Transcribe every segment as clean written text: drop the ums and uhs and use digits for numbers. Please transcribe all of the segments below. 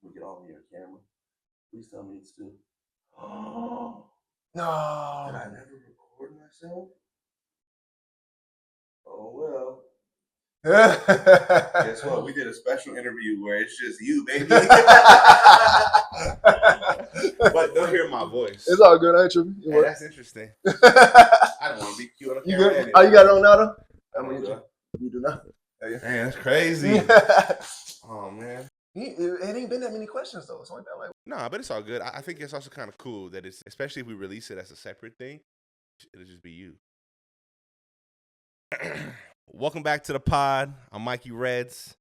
we get all on your camera. Please tell me it's still. No. Did I never record myself? Oh well. Guess what? We did a special interview where it's just you, baby. But they'll hear my voice. It's all good, ain't you? Hey, that's interesting. I don't want to be cute on the camera. Anyway. Oh, you got it on now, though? I don't do. You do not? Man, that's crazy. Oh, man. It ain't been that many questions, though. It's only been like... Nah, but it's all good. I think it's also kind of cool that it's, especially if we release it as a separate thing, it'll just be you. Welcome back to the pod. I'm Mikey Reds.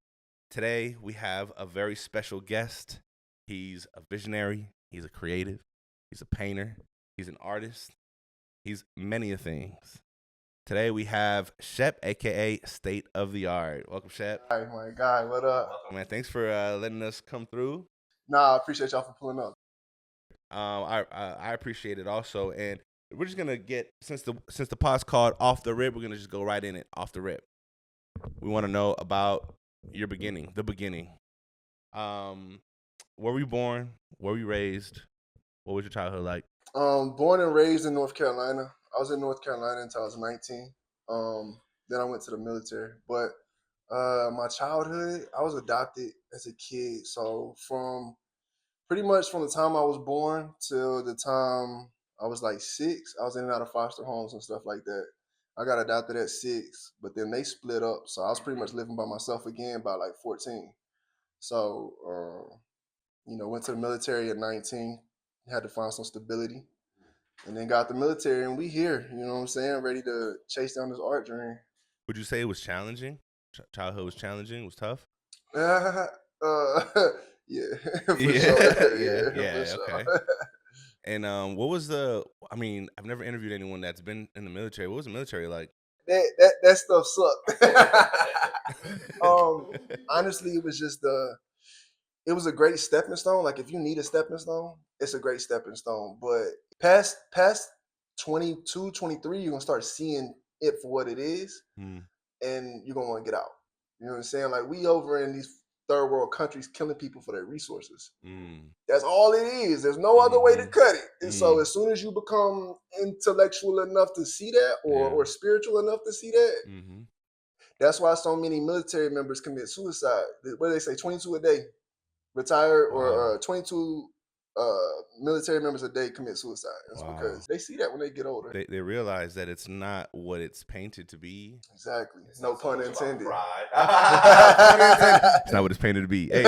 Today, we have a very special guest. He's a visionary. He's a creative. He's a painter. He's an artist. He's many a things. Today, we have Shep, a.k.a. Stvteoftheart. Welcome, Shep. Hi, my guy. What up? Man, thanks for letting us come through. Nah, I appreciate y'all for pulling up. I appreciate it also. And we're just going to get, since the pod's called Off the Rip, we're going to just go right in it, off the rip. We want to know about your beginning, the beginning. Where were you born? Where were you raised? What was your childhood like? Born and raised in North Carolina. I was in North Carolina until I was 19. Then I went to the military. But my childhood, I was adopted as a kid. So pretty much from the time I was born till the time I was like 6, I was in and out of foster homes and stuff like that. I got adopted at 6, but then they split up. So I was pretty much living by myself again by like 14. So, went to the military at 19, had to find some stability, and then got the military, and we here, you know what I'm saying, ready to chase down this art dream. Would you say it was challenging? Childhood was challenging? Was tough? Yeah. For Yeah. sure. Yeah, for okay. sure. And what was I've never interviewed anyone that's been in the military. What was the military like? That stuff sucked. Honestly, it was just it was a great stepping stone. Like, if you need a stepping stone, it's a great stepping stone. But past 22, 23, you're going to start seeing it for what it is, and you're going to want to get out. You know what I'm saying? Like, we over in these third world countries killing people for their resources. That's all it is. There's no other way to cut it. And so as soon as you become intellectual enough to see that, or spiritual enough to see that, that's why so many military members commit suicide. What do they say? 22 a day retire, or 22 military members a day commit suicide. That's because they see that when they get older. They realize that it's not what it's painted to be. Exactly. No pun intended. It's not what it's painted to be. Hey.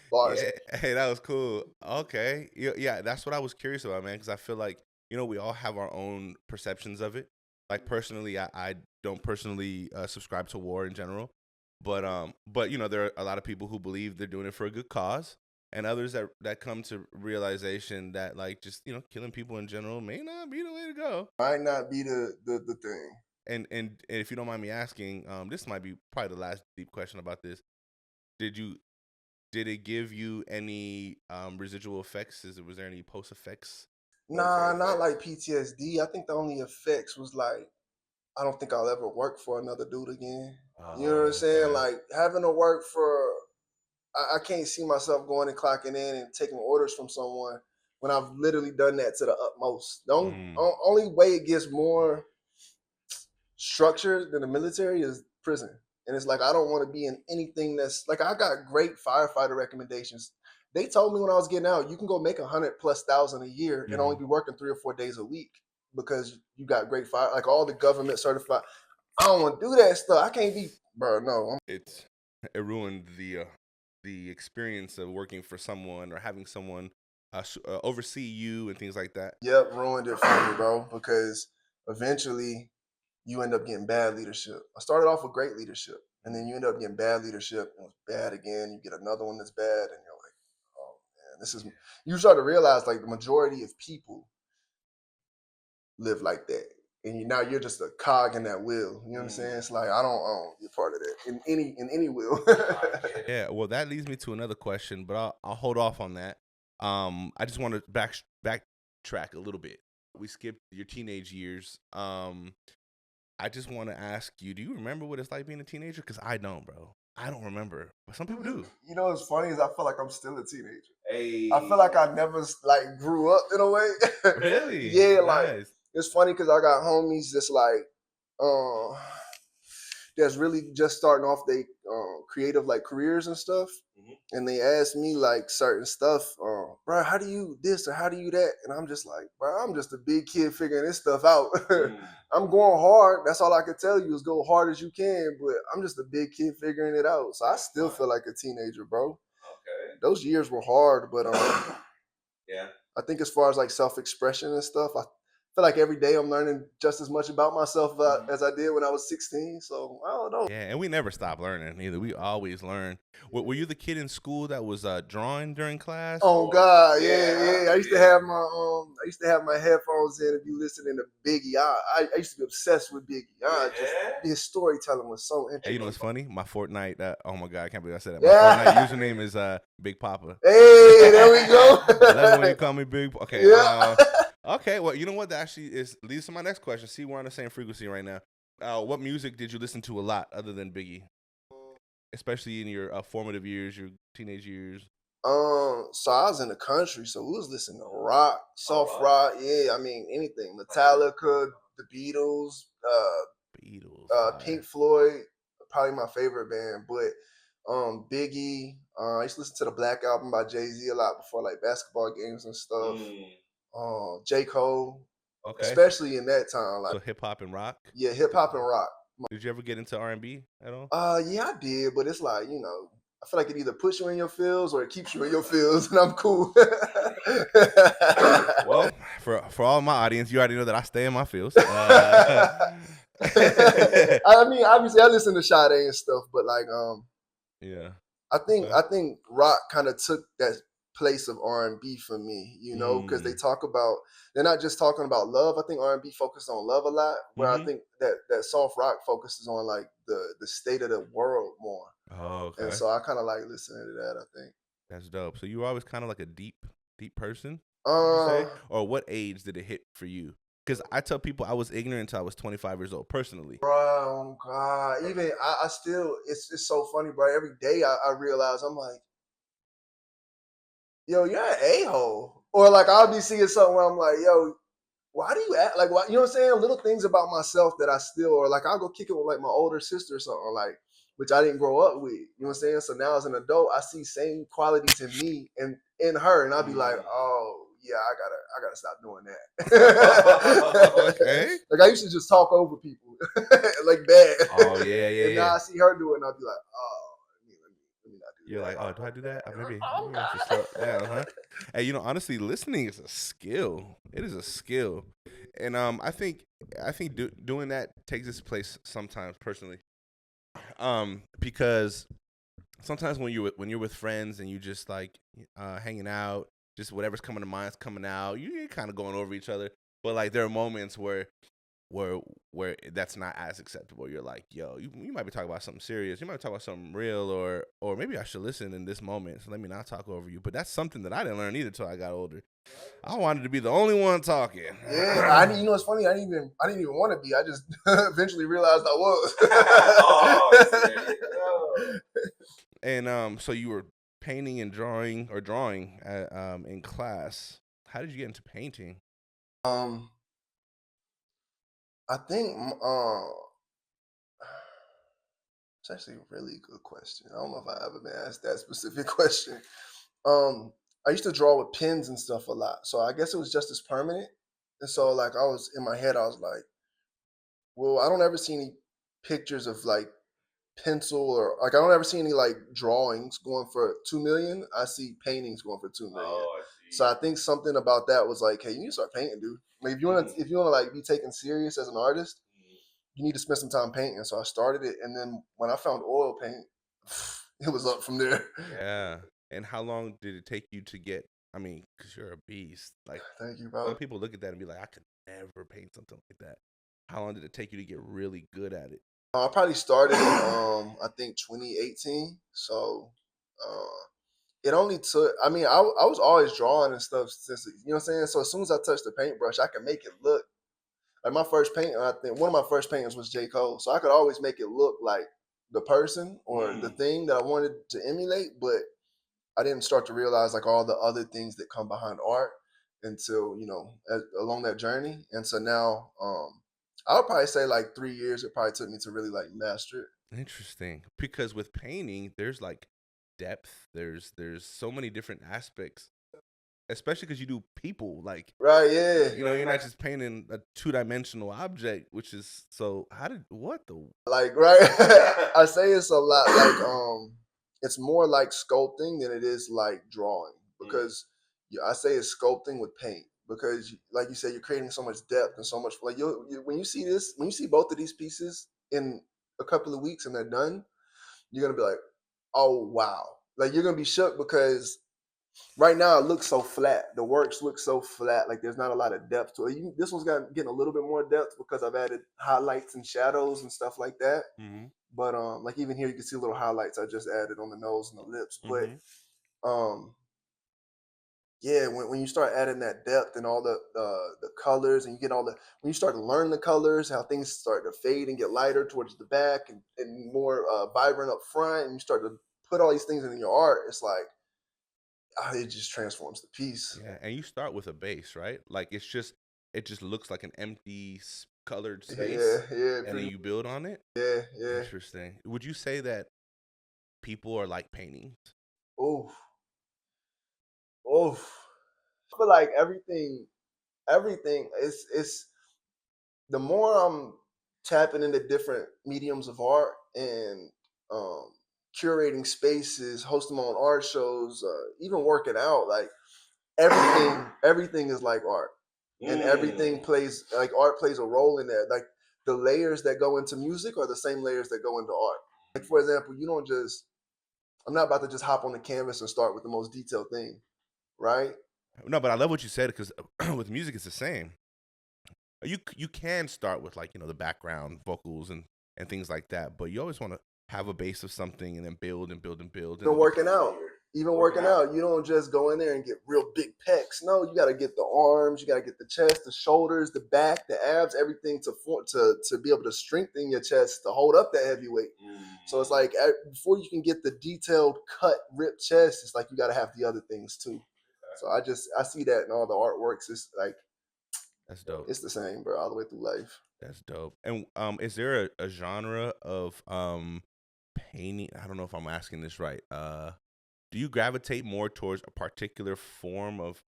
Bars. Hey, that was cool. Okay. Yeah, that's what I was curious about, man, because I feel like, we all have our own perceptions of it. Like, personally, I don't personally subscribe to war in general. But there are a lot of people who believe they're doing it for a good cause, and others that come to realization that, like, just killing people in general may not be the way to go. Might not be the thing. And if you don't mind me asking, this might be probably the last deep question about this. Did it give you any residual effects? Was there any post effects? Nah, not like PTSD. I think the only effects was like, I don't think I'll ever work for another dude again. You know what I'm saying? Okay. Like, having to work for, I can't see myself going and clocking in and taking orders from someone when I've literally done that to the utmost. The only way it gets more structured than the military is prison. And it's like, I don't want to be in anything that's like, I got great firefighter recommendations. They told me when I was getting out, you can go make $100,000+ a year and only be working 3 or 4 days a week because you got great fire, like all the government certified. I don't want to do that stuff. I can't be, bro. No, it ruined the experience of working for someone or having someone oversee you and things like that. Yep, ruined it for me, bro. Because eventually, you end up getting bad leadership. I started off with great leadership, and then you end up getting bad leadership, and it's bad again. You get another one that's bad, and you're like, oh man, this is. You start to realize, like, the majority of people live like that, and now you're just a cog in that wheel. You know what I'm saying? It's like, I don't be a part of that in any wheel. Yeah, well, that leads me to another question, but I'll hold off on that. I just want to backtrack a little bit. We skipped your teenage years. I just want to ask you, do you remember what it's like being a teenager? Because I don't, bro. I don't remember, but some people do. You know what's funny is I feel like I'm still a teenager. Hey. I feel like I never like grew up in a way. Really? Yeah, like Nice. it's funny because I got homies that's like that's really just starting off they creative like careers and stuff. Mhm. And they ask me like certain stuff, bro, how do you this or how do you that? And I'm just like, bro, I'm just a big kid figuring this stuff out. I'm going hard. That's all I can tell you is go hard as you can. But I'm just a big kid figuring it out. So I still feel like a teenager, bro. Okay. Those years were hard, but Yeah. I think as far as like self-expression and stuff, I feel like every day I'm learning just as much about myself as I did when I was 16. So I don't know. Yeah, and we never stop learning either. We always learn. Were you the kid in school that was drawing during class? Oh God, Yeah. yeah. I used to have my headphones in and be listening to Biggie. I used to be obsessed with Biggie. Just his storytelling was so Hey, interesting. you know what's funny? My Fortnite. Oh my God, I can't believe I said that. My Yeah. Fortnite username is Big Papa. Hey, there we go. I love it when you call me Big. Okay. Yeah. Okay. Well, you know what? That actually leads to my next question. See, we're on the same frequency right now. What music did you listen to a lot other than Biggie, especially in your formative years, your teenage years? So I was in the country, so we was listening to rock, soft rock. Yeah, I mean anything. Metallica, the Beatles, Beatles, Pink Floyd, probably my favorite band. But Biggie, I used to listen to the Black Album by Jay-Z a lot before like basketball games and stuff. J. Cole, Okay. especially in that time. Like So hip hop and rock. yeah, hip hop and rock. Did you ever get into R&B at all? Yeah, I did, but it's like, I feel like it either puts you in your feels or it keeps you in your feels, and I'm cool. Well, for all my audience, you already know that I stay in my fields. I mean, obviously, I listen to Sade and stuff, but like, Yeah. I think rock kind of took that place of R&B for me, because they're not just talking about love. I think R&B focuses on love a lot, where I think that soft rock focuses on like the state of the world more. Oh, okay. And so I kind of like listening to that, I think. That's dope. So you were always kind of like a deep person, would you say? Or what age did it hit for you? Because I tell people I was ignorant until I was 25 years old, personally. Bro, oh God. Even I still, it's so funny, bro. Every day I realize I'm like, yo, you're an a-hole. Or like I'll be seeing something where I'm like, yo, why do you act like, why, you know what I'm saying? Little things about myself that I still, or like I'll go kick it with like my older sister or something, like, which I didn't grow up with. You know what I'm saying? So now as an adult, I see same qualities in me and in her, and I'll be like, oh yeah, I gotta stop doing that. Okay. Like I used to just talk over people, like bad. Oh yeah. And now I see her do it, and I'll be like, oh, let me not do You're that. like, oh, do I do that? Maybe I should slow it down, huh? Hey, honestly, listening is a skill. It is a skill, and I think doing that takes its place sometimes, personally. Because sometimes when you're with friends and you just like hanging out, just whatever's coming to mind is coming out. You're kind of going over each other, but like there are moments where that's not as acceptable. You're like, yo, you might be talking about something serious. You might be talking about something real, or maybe I should listen in this moment. So let me not talk over you. But that's something that I didn't learn either till I got older. I wanted to be the only one talking. Yeah, you know what's funny? I didn't even want to be. I just eventually realized I was. And so you were painting and drawing in class. How did you get into painting? I think it's actually a really good question. I don't know if I ever been asked that specific question. I used to draw with pens and stuff a lot, so I guess it was just as permanent. And so, like, I was in my head, I was like, well, I don't ever see any pictures of like pencil or like I don't ever see any like drawings going for 2 million. I see paintings going for 2 million. Oh, I see. So I think something about that was like, hey, you need to start painting, dude. Like if you wanna like be taken serious as an artist, you need to spend some time painting. So I started it, and then when I found oil paint, it was up from there. Yeah. And how long did it take you to get? I mean, because you're a beast. Like, Thank you, bro. some people look at that and be like, I could never paint something like that. How long did it take you to get really good at it? I probably started in I think 2018. So it only took. I mean, I was always drawing and stuff since you know what I'm saying. So as soon as I touched the paintbrush, I could make it look like my first painting. I think one of my first paintings was J. Cole, so I could always make it look like the person or the thing that I wanted to emulate, but I didn't start to realize like all the other things that come behind art until along that journey. And so now, I would probably say like 3 years. It probably took me to really like master it. Interesting. Because with painting, there's like depth. There's so many different aspects, especially because you do people. Like, Right? Yeah. you're not just painting a 2-dimensional object, which is so. How did what the? Like, right. I say it's a lot like it's more like sculpting than it is like drawing, because I say it's sculpting with paint, because like you said, you're creating so much depth and so much like when you see this, when you see both of these pieces in a couple of weeks and they're done, you're gonna be like, oh wow. Like, you're gonna be shook, because right now it looks so flat. The works look so flat. Like, there's not a lot of depth to it. This one's getting a little bit more depth because I've added highlights and shadows and stuff like that. Mm-hmm. But like even here, you can see little highlights I just added on the nose and the lips. Mm-hmm. But yeah, when you start adding that depth and all the colors, and you get all the when you start to learn the colors, how things start to fade and get lighter towards the back and more vibrant up front, and you start to put all these things in your art, it's like it just transforms the piece. Yeah, and you start with a base, right? Like it just looks like an empty colored space, Yeah, and then you build on it. yeah. Interesting. Would you say that people are like paintings? Oof, oof. I feel like everything is the more I'm tapping into different mediums of art and um, curating spaces, hosting my own art shows, even working out, like everything is like art, and everything plays like art plays a role in that. Like, the layers that go into music are the same layers that go into art. Like, for example, I'm not about to just hop on the canvas and start with the most detailed thing, right? No, but I love what you said because with music it's the same. You can start with like the background vocals and things like that, but you always want to have a base of something and then build and build and build. Even working out, you don't just go in there and get real big pecs. No, you got to get the arms, you got to get the chest, the shoulders, the back, the abs, everything to be able to strengthen your chest to hold up that heavy weight. So it's like before you can get the detailed cut, ripped chest, it's like you got to have the other things too. So I see that in all the artworks. It's like That's dope. it's the same, bro, all the way through life. That's dope. And is there a genre of painting? I don't know if I'm asking this right. Do you gravitate more towards a particular form of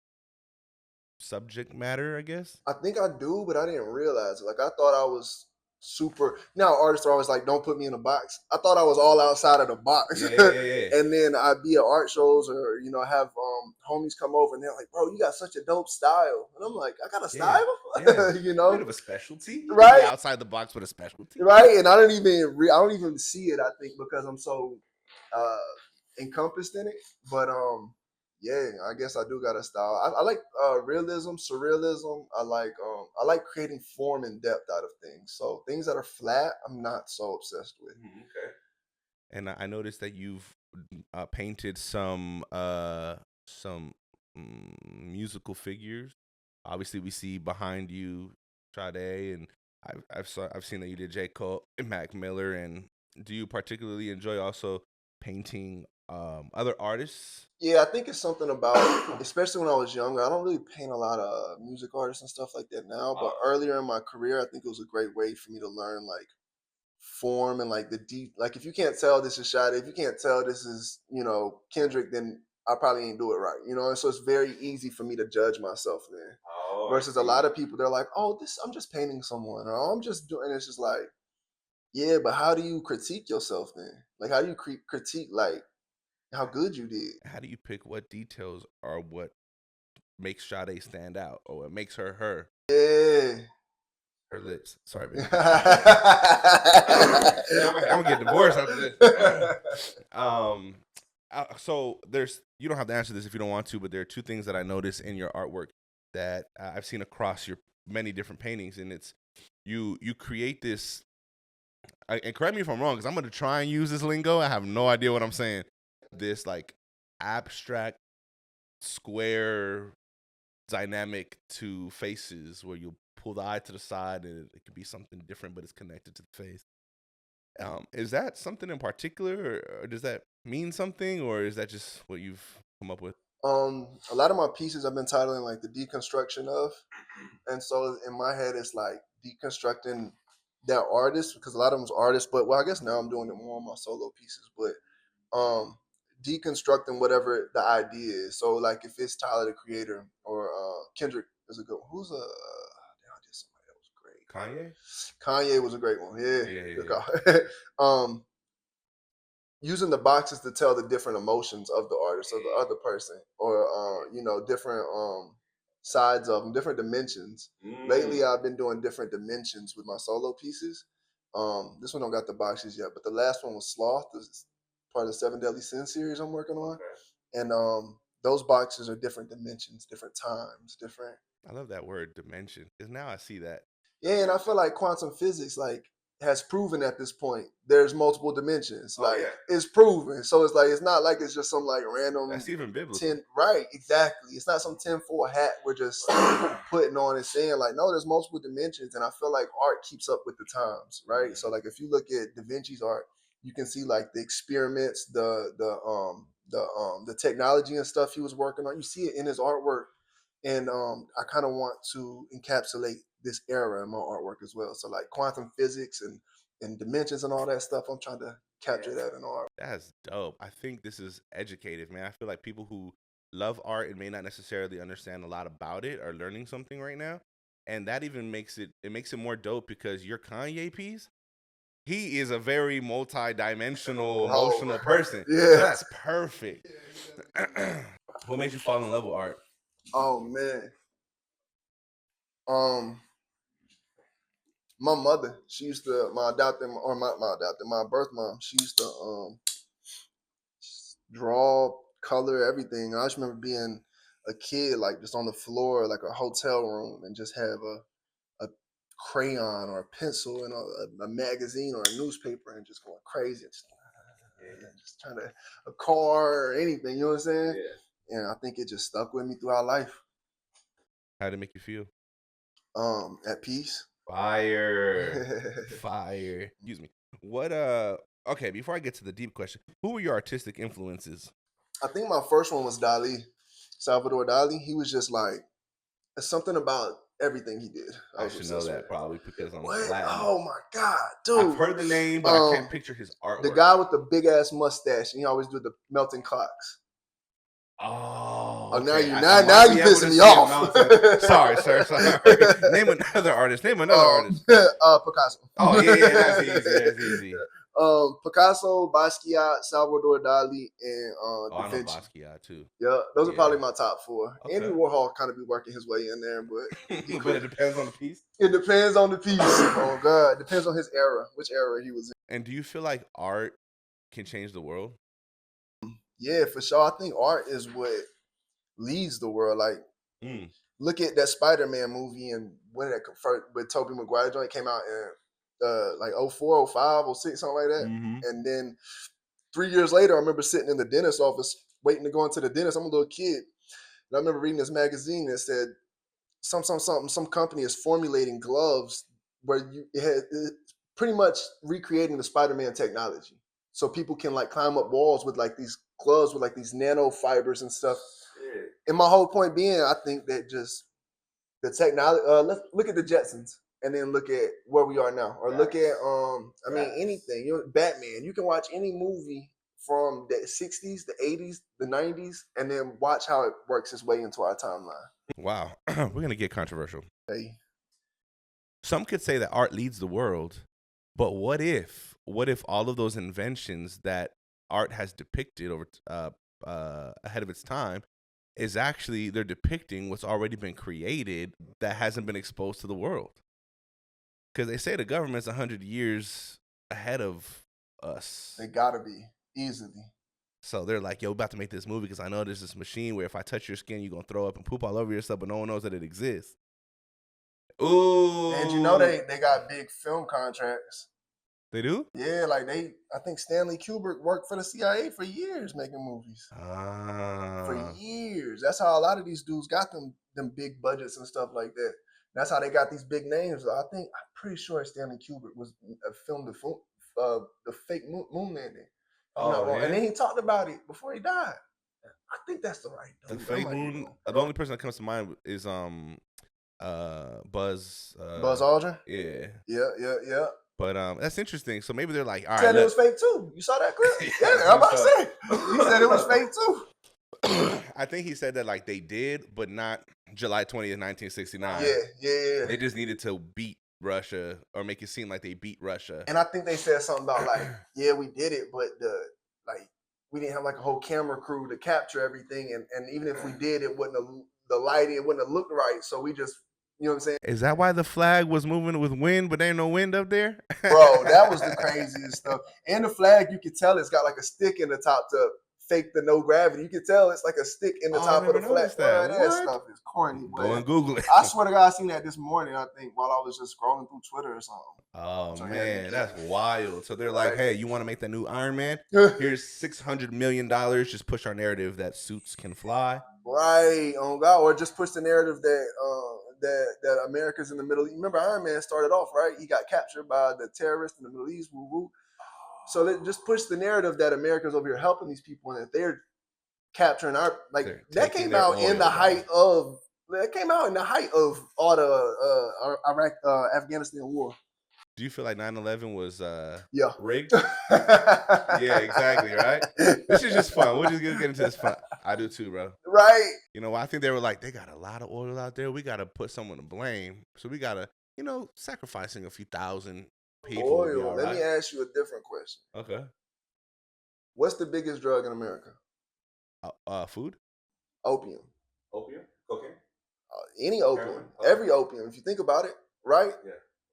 subject matter, I guess? I think I do, but I didn't realize it. Like, I thought I was super. Now artists are always like, "Don't put me in a box." I thought I was all outside of the box. Yeah. And then I'd be at art shows, or have homies come over, and they're like, "Bro, you got such a dope style," and I'm like, "I got a style," Yeah. you A know, bit of a specialty, right? Outside the box, but a specialty, Right? And I don't even see it. I think because I'm so uh, encompassed in it, but yeah, I guess I do got a style. I like realism, surrealism. I like creating form and depth out of things. So things that are flat, I'm not so obsessed with. Okay. And I noticed that you've painted some musical figures. Obviously, we see behind you Sade, and I've seen that you did J. Cole and Mac Miller. And do you particularly enjoy also painting other artists? Yeah, I think it's something about, especially when I was younger. I don't really paint a lot of music artists and stuff like that now, but earlier in my career, I think it was a great way for me to learn like form and like the deep. Like, if you can't tell this is Sade, if you can't tell this is Kendrick, then I probably ain't do it right. And so it's very easy for me to judge myself then. Versus a lot of people, they're like, "Oh, this I'm just painting someone," or "Oh, I'm just doing." It's just like, yeah, but how do you critique yourself then? Like, how do you critique like how good you did? How do you pick what details are what makes Sade stand out, or what makes her her? Yeah. Her lips. Sorry, baby. I'm I'm gonna get divorced after this. So you don't have to answer this if you don't want to, but there are two things that I notice in your artwork that I've seen across your many different paintings, and it's you create this. And correct me if I'm wrong, because I'm gonna try and use this lingo. I have no idea what I'm saying. This like abstract square dynamic to faces where you pull the eye to the side and it could be something different, but it's connected to the face. Is that something in particular, or does that mean something, or is that just what you've come up with? A lot of my pieces I've been titling like the deconstruction of, and so in my head it's like deconstructing that artist because a lot of them's artists. But well, I guess now I'm doing it more on my solo pieces, but deconstructing whatever the idea is. So like if it's Tyler the Creator or Kendrick is a good one. Who's damn, I did somebody that was great. Kanye? Kanye was a great one. Yeah. Yeah, Good yeah. call. Using the boxes to tell the different emotions of the artist or the other person, or different sides of them, different dimensions. Lately I've been doing different dimensions with my solo pieces. This one don't got the boxes yet, but the last one was Sloth. This is part of the Seven Deadly Sins series I'm working on. And those boxes are different dimensions, different times, different. I love that word, dimension, because now I see that. Yeah, and I feel like quantum physics has proven at this point there's multiple dimensions. It's proven. So it's like it's not like it's just some like random That's even biblical. 10, right, exactly. It's not some 10-4 hat we're just putting on and saying like, no, there's multiple dimensions. And I feel like art keeps up with the times, right? So like if you look at Da Vinci's art, you can see like the experiments, the technology and stuff he was working on. You see it in his artwork. And I kind of want to encapsulate this era in my artwork as well. So like quantum physics and dimensions and all that stuff, I'm trying to capture that in art. That's dope. I think this is educative, man. I feel like people who love art and may not necessarily understand a lot about it are learning something right now. And that even makes it more dope because your Kanye piece, he is a very multi-dimensional, emotional person. Yeah. So that's perfect. What made you fall in love with art? Oh man. My mother, she used to my birth mom, she used to draw, color, everything. I just remember being a kid, like just on the floor, like a hotel room, and just have a crayon or a pencil and a magazine or a newspaper and just going crazy. Just trying to a car or anything, you know what I'm saying? Yeah. And I think it just stuck with me throughout life. How did it make you feel? At peace. Fire. Fire. Excuse me. What okay, before I get to the deep question, who were your artistic influences? I think my first one was Dali, Salvador Dali. He was just like, it's something about everything he did. I should know that probably because I'm Latin. Oh my God, dude. I've heard the name, but I can't picture his artwork. The guy with the big ass mustache, and he always do the melting clocks. Oh, okay. Now you pissing me off. Sorry, sir. Name another artist. Artist. Picasso. Oh yeah, that's easy. That's easy. Picasso, Basquiat, Salvador Dali, and Da Vinci. I know Basquiat too. Yeah, those are probably my top 4. Okay. Andy Warhol kind of be working his way in there, but but it depends on the piece. It depends on the piece. Oh God, depends on his era, which era he was in. And do you feel like art can change the world? Yeah, for sure. I think art is what leads the world. Like, look at that Spider-Man movie and when that with Tobey Maguire joint came out in like 04, 05, 06, something like that. And then 3 years later, I remember sitting in the dentist's office waiting to go into the dentist. I'm a little kid. And I remember reading this magazine that said some company is formulating gloves where it's pretty much recreating the Spider-Man technology. So people can like climb up walls with like these gloves with like these nanofibers and stuff. Yeah. And my whole point being, I think that just the technology, let's look at the Jetsons and then look at where we are now. Or look at, anything. You know, Batman. You can watch any movie from the 60s, the 80s, the 90s, and then watch how it works its way into our timeline. Wow. We're going to get controversial. Hey. Some could say that art leads the world, but what if all of those inventions that art has depicted over ahead of its time is actually they're depicting what's already been created that hasn't been exposed to the world? Because they say the government's 100 years ahead of us. They gotta be, easily. So they're like, yo, we're about to make this movie because I know there's this machine where if I touch your skin, you're going to throw up and poop all over yourself, but no one knows that it exists. Ooh. And you know they got big film contracts. They do? Yeah, like I think Stanley Kubrick worked for the CIA for years making movies. For years. That's how a lot of these dudes got them big budgets and stuff like that. That's how they got these big names. I'm pretty sure Stanley Kubrick was filmed the fake moon landing. I'm not wrong. yeah. And then he talked about it before he died. I think that's the right The dude. fake moon. The only person that comes to mind is Buzz. Buzz Aldrin. Yeah. Yeah. But that's interesting. So maybe they're like, all right. Said it was fake too. You saw that clip? Yeah, I'm about to say. He said it was fake too. I think he said that like they did, but not July 20th, 1969. Yeah. They just needed to beat Russia or make it seem like they beat Russia. And I think they said something about like, yeah, we did it, but we didn't have like a whole camera crew to capture everything, and even if we did, it wouldn't have the lighting, it wouldn't have looked right. So we just, you know what I'm saying? Is that why the flag was moving with wind, but there ain't no wind up there? Bro, that was the craziest stuff. And the flag, you could tell it's got like a stick in the top to fake the no gravity. You can tell it's like a stick in the top of the flag. That stuff is corny. Go and Google it. I swear to God, I seen that this morning, I think, while I was just scrolling through Twitter or something. Oh, man, that's wild. So they're like, hey, you want to make that new Iron Man? Here's $600 million. Just push our narrative that suits can fly. Right, on God. Or just push the narrative that that America's in the Middle East. Remember, Iron Man started off, right? He got captured by the terrorists in the Middle East. Woo woo. So they just push the narrative that America's over here helping these people and that they're capturing our that came out in the height of all the Iraq Afghanistan war. Do you feel like 9/11 was rigged? Yeah, exactly, right? This is just fun. We're just gonna get into this fun. I do too, bro. Right. You know, I think they were like, they got a lot of oil out there. We gotta put someone to blame. So we gotta, sacrificing a few thousand people. Oil. Let me ask you a different question. Okay. What's the biggest drug in America? Food? Opium. Opium? Cocaine? Any opium. Every opium. If you think about it, right? Yeah.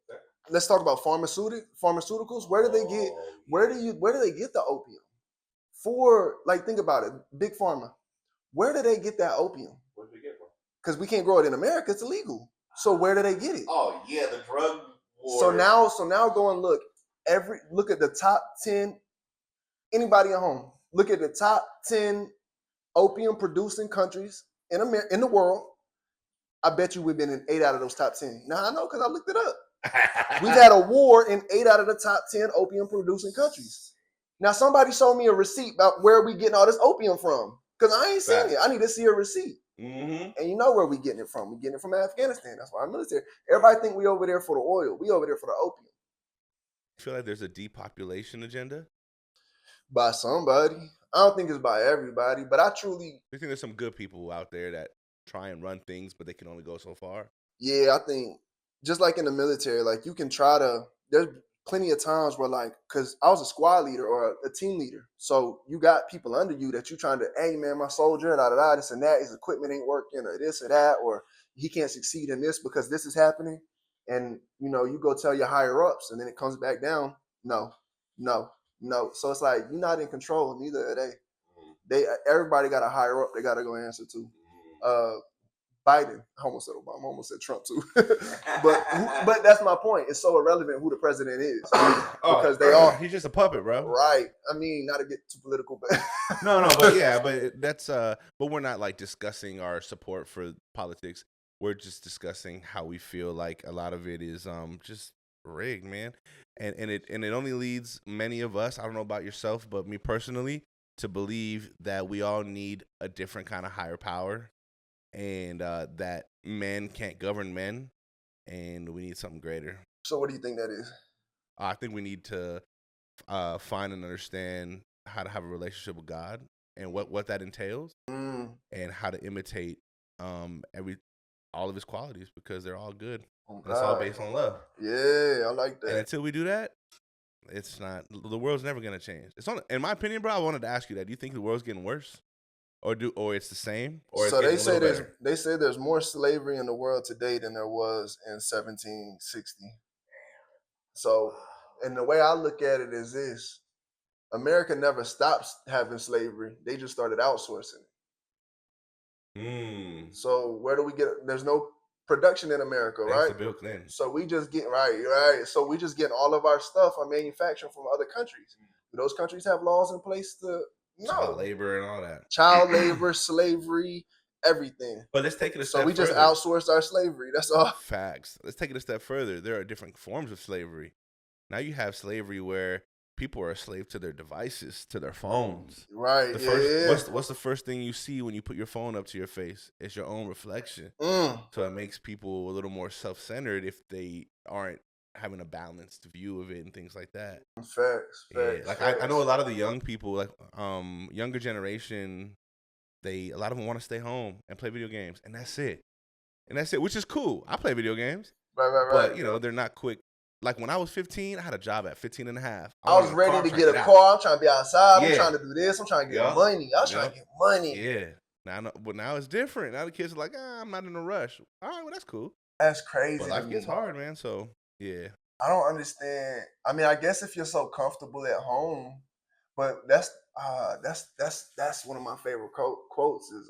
Okay. Let's talk about pharmaceuticals. Where do they get where do they get the opium? Think about it, Big Pharma. Where do they get that opium? Where do they get it from? Because we can't grow it in America, it's illegal. So where do they get it? Oh yeah, the drug war. So now go and look at the top 10. Anybody at home, look at the top 10 opium producing countries in the world. I bet you we've been in 8 out of those top 10. Now I know because I looked it up. We've had a war in 8 out of the top 10 opium producing countries. Now somebody showed me a receipt about where we getting all this opium from. Because I ain't seen it. I need to see a receipt. Mm-hmm. And you know where we getting it from. We getting it from Afghanistan. That's why I'm military. Everybody think we over there for the oil. We over there for the opium. You feel like there's a depopulation agenda? By somebody. I don't think it's by everybody, but I truly... You think there's some good people out there that try and run things, but they can only go so far? Yeah, I think just like in the military, like you can try to... There's plenty of times where because I was a squad leader or a team leader. So you got people under you that you're trying to, hey man, my soldier, this and that, his equipment ain't working or this or that, or he can't succeed in this because this is happening. And, you go tell your higher ups and then it comes back down. No. So it's like, you're not in control, neither are they. Everybody got a higher up they got to go answer to. Biden. I almost said Obama. I almost said Trump too. but that's my point. It's so irrelevant who the president is because they all. He's just a puppet, bro. Right. I mean, not to get too political, but no, but yeah, but that's but we're not like discussing our support for politics. We're just discussing how we feel like a lot of it is just rigged, man. And it only leads many of us, I don't know about yourself, but me personally, to believe that we all need a different kind of higher power. And that men can't govern men, and we need something greater. So what do you think that is? I think we need to find and understand how to have a relationship with God and what that entails, and how to imitate all of his qualities because they're all good. That's all based on love. Yeah, I like that. And until we do that, it's not. The world's never gonna change. In my opinion, bro. I wanted to ask you that. Do you think the world's getting worse? Or it's the same? Or so they say there's more slavery in the world today than there was in 1760. So, and the way I look at it is this: America never stopped having slavery; they just started outsourcing it. So where do we get? There's no production in America, right? Bill Clinton. So we just get right. So we just get all of our stuff, our manufacturing from other countries. Do those countries have laws in place to? No. Child labor and all that. Child labor, slavery, everything. But let's take it a step further. So we just outsourced our slavery. That's all. Facts. Let's take it a step further. There are different forms of slavery. Now you have slavery where people are a slave to their devices, to their phones. Right. The Yeah. first, what's the first thing you see when you put your phone up to your face? It's your own reflection. So it makes people a little more self-centered if they aren't having a balanced view of it and things like that. Facts. Yeah, like I know a lot of the young people, like younger generation, a lot of them want to stay home and play video games, and that's it. Which is cool. I play video games, Right. but you know they're not quick. Like when I was 15, I had a job at 15 and a half. I was ready to get a car. I'm trying to be outside. I'm trying to do this. I'm trying to get money. I was trying to get money. Yeah. Now it's different. Now the kids are like, I'm not in a rush. All right, well that's cool. That's crazy. But life gets hard, man. So yeah. I don't understand. I mean, I guess if you're so comfortable at home, but that's one of my favorite quotes is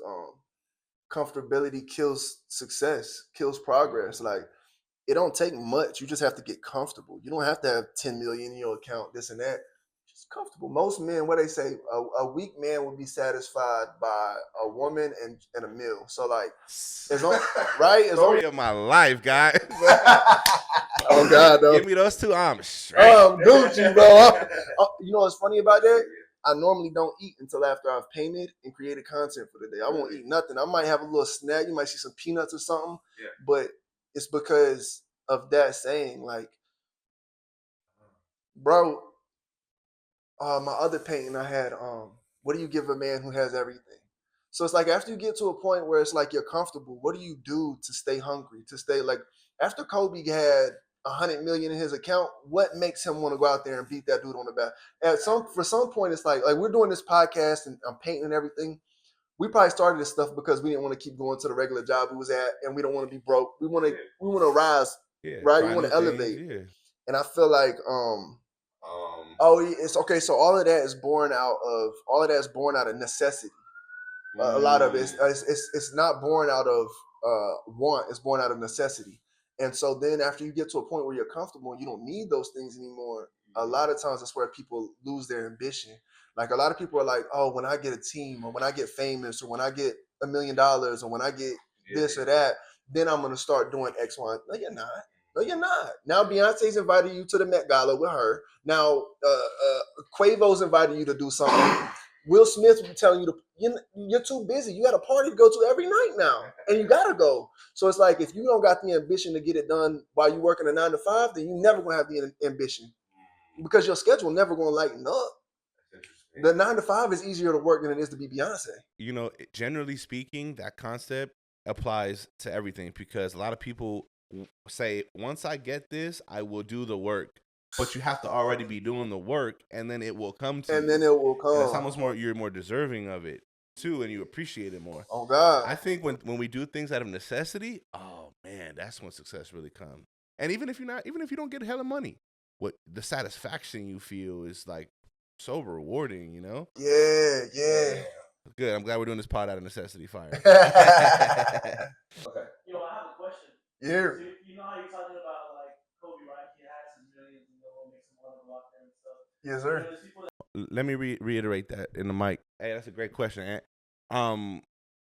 comfortability kills success, kills progress. Like it don't take much. You just have to get comfortable. You don't have to have 10 million in your account, this and that. Just comfortable. Most men, what they say, a weak man will be satisfied by a woman and a meal. So like, as long right, as Story of my life, guys. Oh God, no. Give me those two. I'm straight. Gucci, bro. You know what's funny about that? I normally don't eat until after I've painted and created content for the day. I won't eat nothing. I might have a little snack. You might see some peanuts or something. Yeah. But it's because of that saying, like, bro, my other painting I had, what do you give a man who has everything? So it's like after you get to a point where it's like you're comfortable, what do you do to stay hungry? To stay like after Kobe had 100 million in his account, what makes him want to go out there and beat that dude on the back? For some point, it's like we're doing this podcast and I'm painting and everything. We probably started this stuff because we didn't want to keep going to the regular job we was at, and we don't want to be broke. We want to rise, right? We want to elevate. And I feel like it's okay. So all of that is born out of necessity. A lot of it's not born out of want. It's born out of necessity. And so then after you get to a point where you're comfortable and you don't need those things anymore, a lot of times that's where people lose their ambition. Like a lot of people are like, oh, when I get a team or when I get famous or when I get $1 million or when I get this or that, then I'm going to start doing X, Y. No, you're not. No, you're not. Now Beyonce's invited you to the Met Gala with her. Now Quavo's invited you to do something. Will Smith will be telling you you're too busy. You got a party to go to every night now, and you gotta go. So it's like if you don't got the ambition to get it done while you working a 9 to 5, then you never gonna have the ambition because your schedule never gonna lighten up. The 9 to 5 is easier to work than it is to be Beyonce. You know, generally speaking, that concept applies to everything because a lot of people say, once I get this, I will do the work. But you have to already be doing the work, and then it will come to you. And then it will come. And it's almost more, you're more deserving of it, too, and you appreciate it more. Oh, God. I think when we do things out of necessity, oh, man, that's when success really comes. And even if you don't get hella money, what the satisfaction you feel is, like, so rewarding, you know? Yeah. Good. I'm glad we're doing this pod out of necessity. Fire. Okay. You know, I have a question. Yeah. So you know how you're talking about like Kobe, right? He has his millions and no one makes him want to go out there and stuff. Yes, sir. You know, Let me reiterate that in the mic. Hey, that's a great question.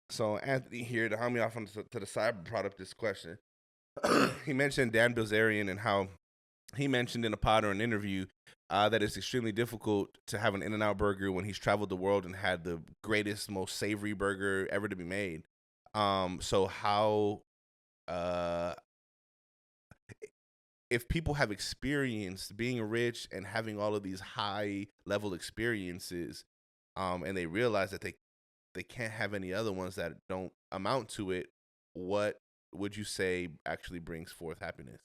So Anthony here, the homie off to the side, brought up this question. He mentioned Dan Bilzerian and how he mentioned in a pod or an interview that it's extremely difficult to have an In-N-Out burger when he's traveled the world and had the greatest, most savory burger ever to be made. So how, if people have experienced being rich and having all of these high level experiences, and they realize that they can't have any other ones that don't amount to it, what would you say actually brings forth happiness?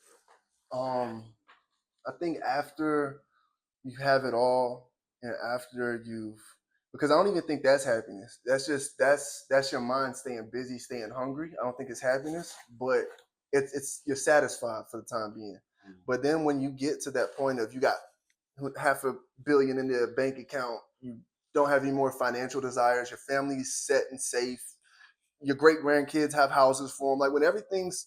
I think after you have it all and after because I don't even think that's happiness. That's your mind staying busy, staying hungry. I don't think it's happiness, but it's you're satisfied for the time being. But then when you get to that point of you got $500 million in their bank account, you don't have any more financial desires, your family's set and safe, your great grandkids have houses for them. Like when everything's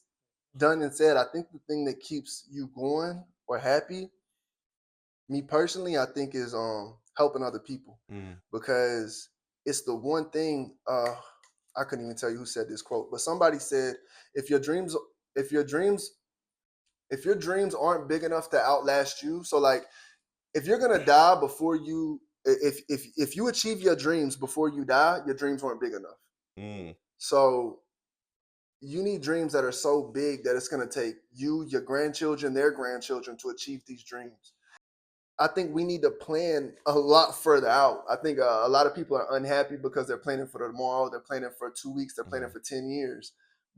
done and said, I think the thing that keeps you going or happy, me personally, I think is helping other people because it's the one thing. I couldn't even tell you who said this quote, but somebody said, if your dreams aren't big enough to outlast you, so like if you're gonna die before you, if you achieve your dreams before you die, your dreams weren't big enough. Mm. So you need dreams that are so big that it's gonna take you, your grandchildren, their grandchildren to achieve these dreams. I think we need to plan a lot further out. I think a lot of people are unhappy because they're planning for tomorrow, they're planning for 2 weeks, they're planning for 10 years.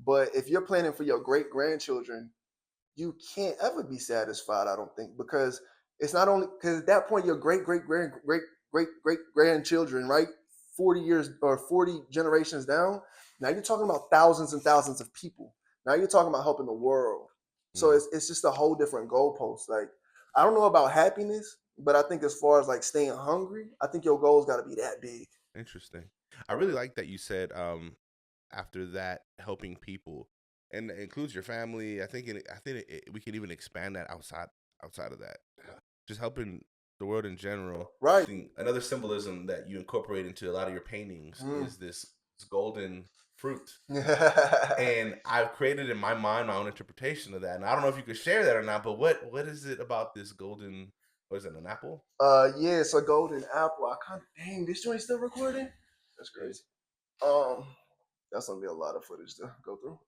But if you're planning for your great grandchildren, you can't ever be satisfied, I don't think, because it's not only because at that point your great grandchildren, right? 40 years or 40 generations down, now you're talking about thousands and thousands of people. Now you're talking about helping the world. So it's just a whole different goalpost. Like, I don't know about happiness, but I think as far as like staying hungry, I think your goals got to be that big. Interesting. I really like that you said after that helping people, and it includes your family. I think we can even expand that outside of that, just helping the world in general. Right. Another symbolism that you incorporate into a lot of your paintings is this golden fruit, and I've created in my mind my own interpretation of that. And I don't know if you could share that or not, but what is it about this golden? What is it? An apple? Yeah, it's a golden apple. I can't. Dang, this joint still recording? That's crazy. That's gonna be a lot of footage to go through.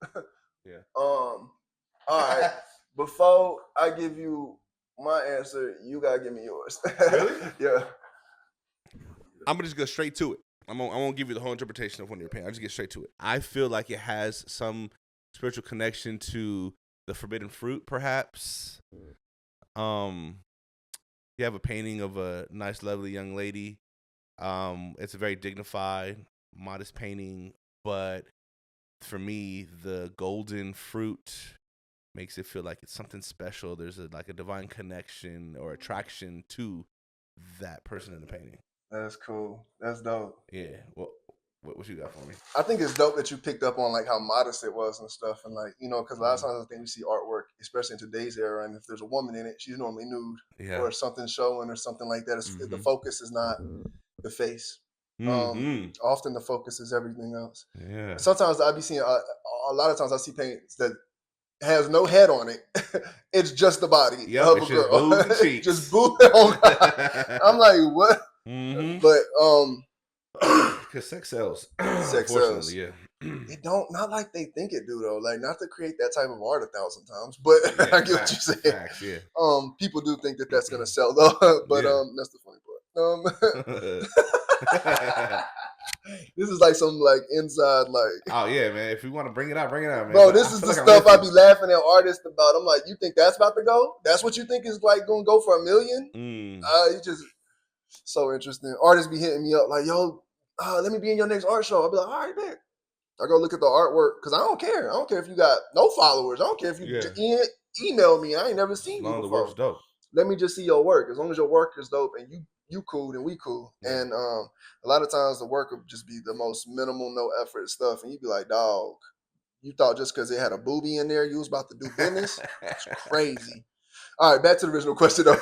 Yeah. All right. Before I give you my answer, you gotta give me yours. Really? Yeah. I'm gonna just go straight to it. I won't give you the whole interpretation of one of your paintings. I'll just get straight to it. I feel like it has some spiritual connection to the forbidden fruit, perhaps. You have a painting of a nice, lovely young lady. It's a very dignified, modest painting, but for me, the golden fruit makes it feel like it's something special. There's a divine connection or attraction to that person in the painting. That's cool. That's dope. Yeah. Well, what you got for me? I think it's dope that you picked up on like how modest it was and stuff, and like, you know, because a lot of times I think we see artwork, especially in today's era, and if there's a woman in it, she's normally nude or something showing or something like that. The focus is not the face. Often the focus is everything else. Yeah. Sometimes I be seeing a lot of times I see paintings that has no head on it. It's just the body of a girl. Boobs and cheeks. Just boobs. I'm like, what? But because sex sells. Sex sells. Yeah. It don't, not like they think it do though. Like, not to create that type of art 1,000 times, but I get what you're saying. Facts, yeah. People do think that that's gonna sell though, but that's the funny part. This is like some like inside like. Oh yeah, man! If you want to bring it out, man. Bro, this is the stuff I be laughing at artists about. I'm like, you think that's about to go? That's what you think is like gonna go for $1 million? You just so interesting. Artists be hitting me up like, yo, let me be in your next art show. I'll be like, all right, man. I go look at the artwork because I don't care. I don't care if you got no followers. I don't care if you email me. I ain't never seen you before. The work's dope. Let me just see your work. As long as your work is dope and you cool, then we cool. Yeah. And a lot of times the work would just be the most minimal, no effort stuff. And you'd be like, dog, you thought just because it had a booby in there, you was about to do business? It's crazy. All right, back to the original question though.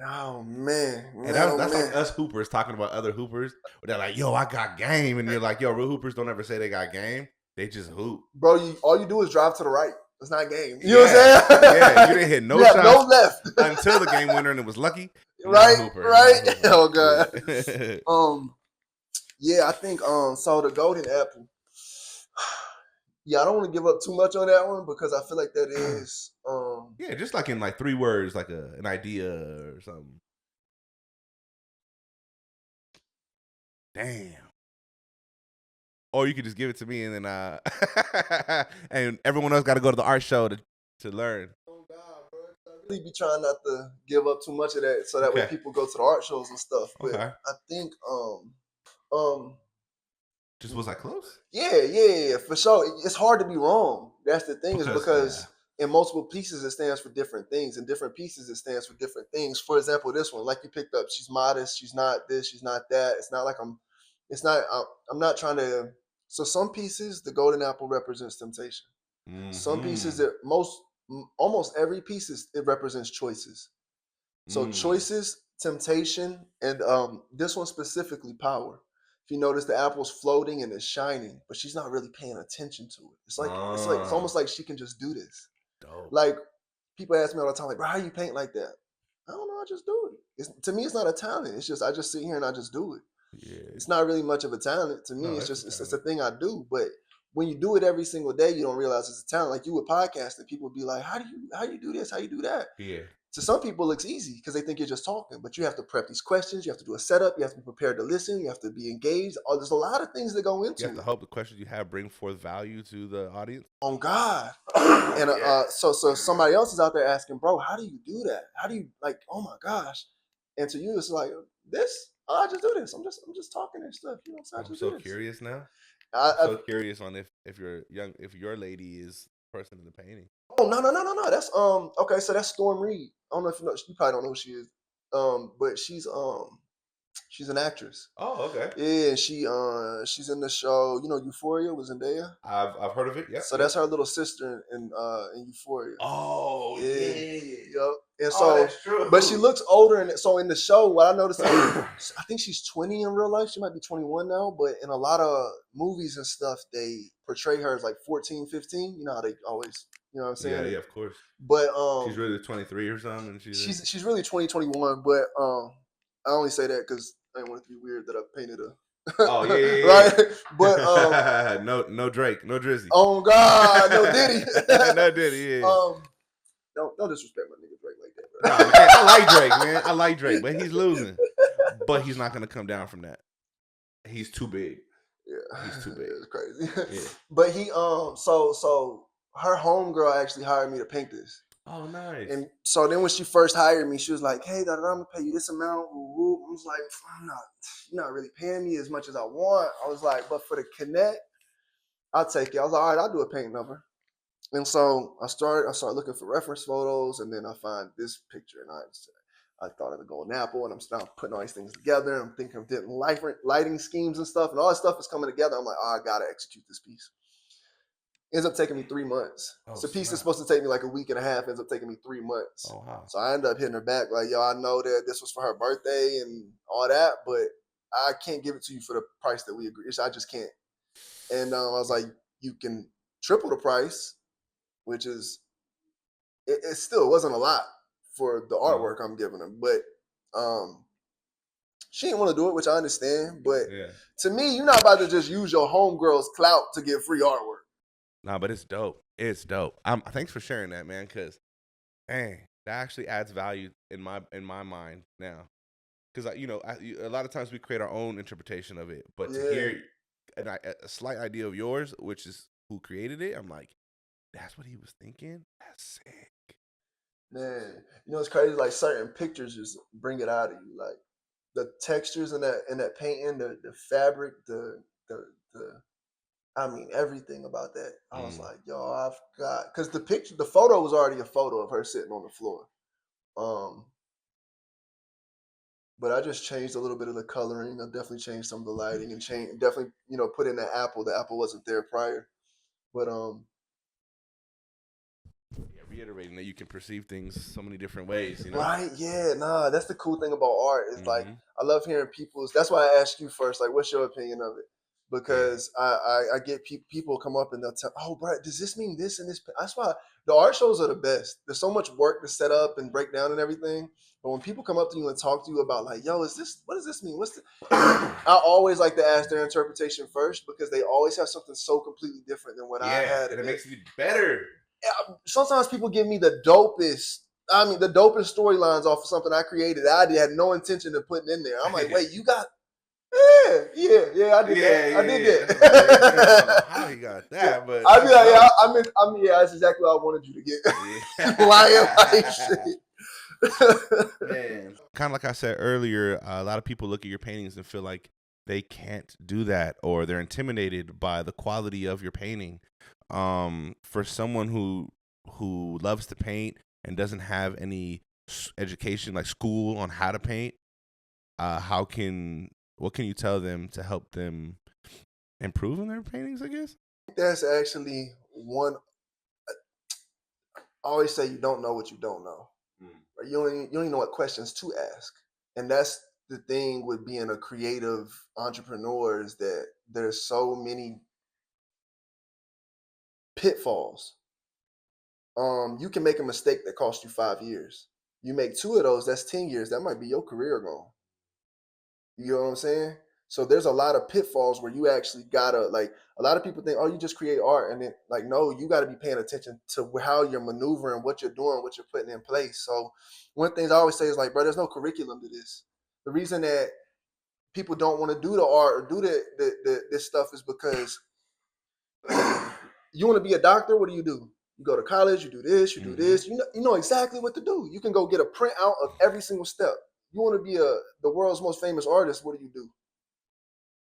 Oh man, and that's like us hoopers talking about other hoopers. They're like, "Yo, I got game," and you're like, "Yo, real hoopers don't ever say they got game. They just hoop." Bro, all you do is drive to the right. It's not game. You know what I'm saying? Yeah, you didn't hit no shots, no left until the game winner, and it was lucky. Right. Oh god. Yeah, I think so the golden apple. Yeah, I don't want to give up too much on that one because I feel like that is yeah, just like in like 3 words, like an idea or something. Damn. Or you could just give it to me and then and everyone else got to go to the art show to learn. Oh God, bro. I really be trying not to give up too much of that so that way people go to the art shows and stuff. But I think just was I close? Yeah, for sure. It's hard to be wrong. That's the thing, is because in multiple pieces it stands for different things. In different pieces it stands for different things. For example, this one, like you picked up, she's modest, she's not this, she's not that. It's not like I'm not trying to. So some pieces, the golden apple represents temptation. Some pieces, almost every piece it represents choices. So choices, temptation, and this one specifically, power. If you notice, the apple's floating and it's shining, but she's not really paying attention to it. It's almost like she can just do this. dope. Like people ask me all the time, like, bro, how you paint like that? I don't know. I just do it. To me, it's not a talent. It's just I just sit here and I just do it. Yeah. It's not really much of a talent to me. No, It's it's just a it's a thing I do. But when you do it every single day, you don't realize it's a talent. Like you with podcasting, people be like, how you do this? How you do that? Yeah. To some people, it looks easy because they think you're just talking. But you have to prep these questions. You have to do a setup. You have to be prepared to listen. You have to be engaged. Oh, there's a lot of things that go into You have it. to hope the questions you have bring forth value to the audience. On God. And Yeah. so somebody else is out there asking, bro, how do you do that? How do you like? Oh my gosh! And to you, it's like this. Oh, I just do this. I'm just talking and stuff. You know, so I I'm just so do this. curious now. I, I'm so curious on if your lady is the person in the painting. Oh no. That's okay. So that's Storm Reed. I don't know if you know. You probably don't know who she is. But she's an actress. Oh, okay. Yeah, she's in the show. You know, Euphoria was Zendaya. I've heard of it. Yeah. So that's her little sister in Euphoria. Oh yeah. Yep. And Oh, so, that's true. but she looks older, and so in the show, what I noticed, I think she's 20 in real life. She might be 21 now, but in a lot of movies and stuff, they portray her as like 14, 15. You know how they always, you know what I'm saying? Yeah, of course. But She's really 23 or something. And she's really 20, 21. But I only say that because I didn't want it to be weird that I painted her. Oh yeah. Right. But no Drake, no Drizzy. Oh God, no Diddy. No Diddy. Yeah. Don't disrespect my nigga Drake like that, No, bro. man, I like Drake, man. I like Drake, but he's losing. But he's not gonna come down from that. He's too big. Yeah, He's too big. It's crazy. Yeah. But he so her homegirl actually hired me to paint this. Oh, nice. And so then when she first hired me, she was like, "Hey, I'm gonna pay you this amount." I was like, "You're not really paying me as much as I want." I was like, "But for the connect, I'll take it." I was like, "All right, I'll do a paint number." And so I started looking for reference photos, and then I find this picture, and I thought of the golden apple, and I'm still putting all these things together. I'm thinking of different lighting schemes and stuff, and all this stuff is coming together. I'm like, oh, I gotta execute this piece. Ends up taking me 3 months. Oh, So a piece snap. that's supposed to take me like a week and a half ends up taking me 3 months. Oh, wow. So I end up hitting her back like, yo, I know that this was for her birthday and all that, but I can't give it to you for the price that we agreed. I just can't. And I was like, you can triple the price, which is it still wasn't a lot for the artwork I'm giving her, but she didn't want to do it, which I understand. But to me, you're not about to just use your homegirl's clout to get free artwork. Nah, but it's dope. It's dope. Thanks for sharing that, man. Because, dang, that actually adds value in my mind now. Because a lot of times we create our own interpretation of it, but to hear a slight idea of yours, which is who created it, I'm like, that's what he was thinking. That's sick. Man, you know it's crazy. Like certain pictures just bring it out of you. Like the textures in that painting, the fabric, the I mean everything about that. I was like, yo, I've got because the photo was already a photo of her sitting on the floor. But I just changed a little bit of the coloring. I definitely changed some of the lighting and definitely, put in the apple. The apple wasn't there prior. But reiterating that you can perceive things so many different ways, Right, yeah, nah, that's the cool thing about art. Is like I love hearing people's. That's why I asked you first. Like, what's your opinion of it? Because I get people come up and they'll tell, oh, bro, does this mean this and this? That's why the art shows are the best. There's so much work to set up and break down and everything. But when people come up to you and talk to you about like, yo, what does this mean? I always like to ask their interpretation first because they always have something so completely different than what I had. And it makes it better. Sometimes people give me the dopest storylines off of something I created that I had no intention of putting in there. I'm like, wait, you got I did that. I did that. I don't know how he got that, but I'd be like, that's exactly what I wanted you to get. Lying like shit. Man. Kind of like I said earlier, a lot of people look at your paintings and feel like they can't do that or they're intimidated by the quality of your painting. For someone who loves to paint and doesn't have any education like school on how to paint, what can you tell them to help them improve in their paintings, I guess? That's actually one. I always say you don't know what you don't know. Or you don't even know what questions to ask. And that's the thing with being a creative entrepreneur is that there's so many pitfalls you can make a mistake that costs you 5 years. You make 2 of those, that's 10 years. That might be your career gone. You know what I'm saying? So there's a lot of pitfalls where you actually gotta like. A lot of people think, oh, you just create art, and then like, no, you got to be paying attention to how you're maneuvering, what you're doing, what you're putting in place. So one thing I always say is like, bro, there's no curriculum to this. The reason that people don't want to do the art or do this stuff is because you want to be a doctor. What do? You go to college, you do this, you do this. You know exactly what to do. You can go get a printout of every single step. You want to be the world's most famous artist. What do?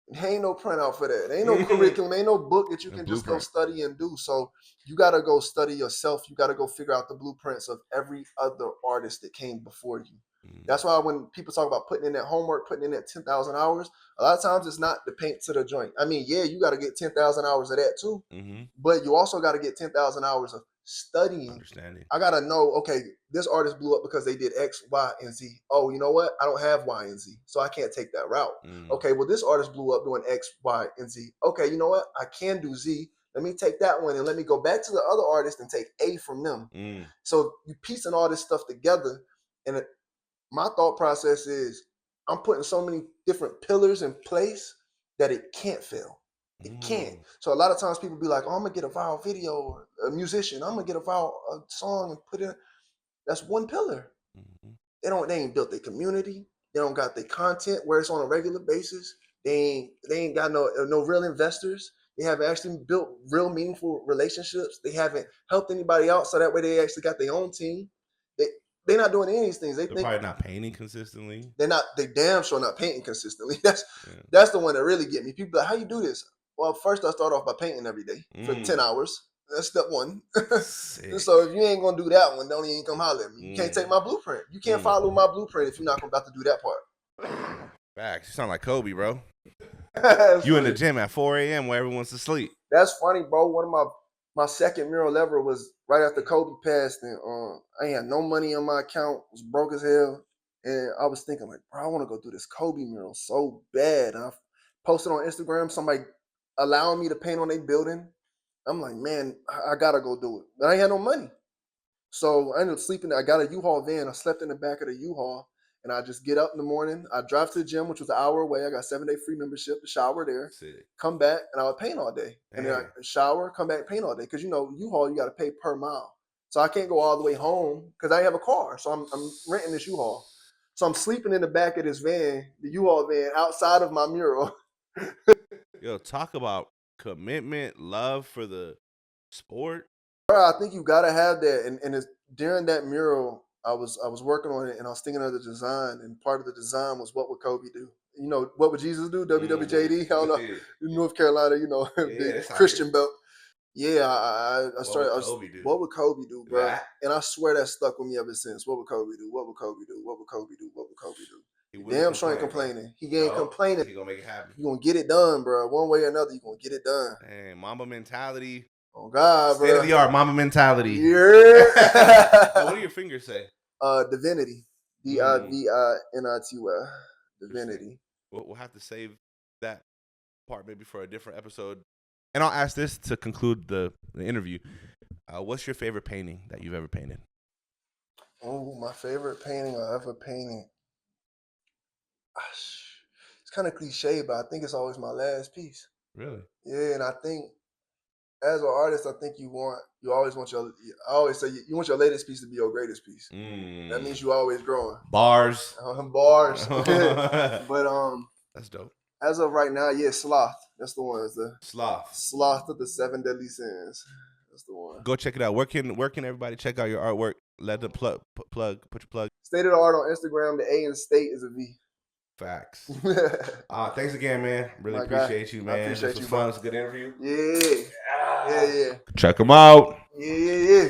There ain't no printout for that. There ain't no curriculum. Ain't no book that you can just go study and do. So you got to go study yourself. You got to go figure out the blueprints of every other artist that came before you. That's why when people talk about putting in that homework, putting in that 10,000 hours, a lot of times it's not the paint to the joint. I mean, yeah, you got to get 10,000 hours of that too, but you also got to get 10,000 hours of studying. Understanding. I got to know, okay, this artist blew up because they did X, Y, and Z. Oh, you know what? I don't have Y and Z, so I can't take that route. Okay, well, this artist blew up doing X, Y, and Z. Okay, you know what? I can do Z. Let me take that one and let me go back to the other artist and take A from them. So you piecing all this stuff together, and my thought process is I'm putting so many different pillars in place that it can't fail. It can't. So a lot of times people be like, oh, I'm going to get a viral video, or a musician. I'm going to get a viral song and put it. That's one pillar. They ain't built their community. They don't got their content where it's on a regular basis. They ain't got no real investors. They haven't actually built real meaningful relationships. They haven't helped anybody out, so that way they actually got their own team. They're not doing any of these things. They're probably not painting consistently. They damn sure not painting consistently. That's the one that really get me. People like, how you do this? Well, first I start off by painting every day for 10 hours. That's step one. So if you ain't gonna do that one, don't even come holler at me. You can't take my blueprint. You can't follow my blueprint if you're not about to do that part. Facts. You sound like Kobe, bro. You in the gym at 4 a.m. where everyone's asleep. That's funny, bro. One of my second mural ever was right after Kobe passed, and I ain't had no money on my account. Was broke as hell, and I was thinking like, bro, I want to go do this Kobe mural so bad. And I posted on Instagram, somebody allowing me to paint on their building. I'm like, man, I gotta go do it. But I ain't had no money, so I ended up sleeping. I got a U-Haul van. I slept in the back of the U-Haul, and I just get up in the morning. I drive to the gym, which was an hour away. I got 7-day free membership. The shower there. Come back, and I would paint all day. And then I shower, come back, paint all day. Because U-Haul, you got to pay per mile. So I can't go all the way home because I have a car. So I'm renting this U-Haul. So I'm sleeping in the back of this van, the U-Haul van, outside of my mural. Yo, talk about commitment, love for the sport. Bro, I think you gotta have that. And it's, during that mural, I was working on it, and I was thinking of the design, and part of the design was, what would Kobe do? What would Jesus do? WWJD. I don't know. North Carolina, the Christian belt. Yeah, I started. What would Kobe do, bro? Yeah. And I swear that stuck with me ever since. What would Kobe do? What would Kobe do? What would Kobe do? What would Kobe do? Damn sure ain't complaining. He ain't complaining. He gonna make it happen. You gonna get it done, bro. One way or another, you gonna get it done. Hey, Mamba mentality. Oh God, bro. State of the art, Mamba mentality. Yeah. What do your fingers say? Divinity. DIVINITY. Divinity. We'll have to save that part maybe for a different episode. And I'll ask this to conclude the interview. What's your favorite painting that you've ever painted? Oh, my favorite painting I ever painted. It's kind of cliche, but I think it's always my last piece. Really? Yeah, and I think as an artist, I think you always want I always say you want your latest piece to be your greatest piece. That means you always growing. Bars. Bars. But that's dope. As of right now, yeah, Sloth. That's the one. It's the Sloth. Sloth of the 7 Deadly Sins. That's the one. Go check it out. Where can everybody check out your artwork? Let them put your plug. State of the Art on Instagram. The A in state is a V. Facts. Thanks again, man. Really appreciate you, man. This was fun. It's a good interview. Yeah. Check them out. Yeah.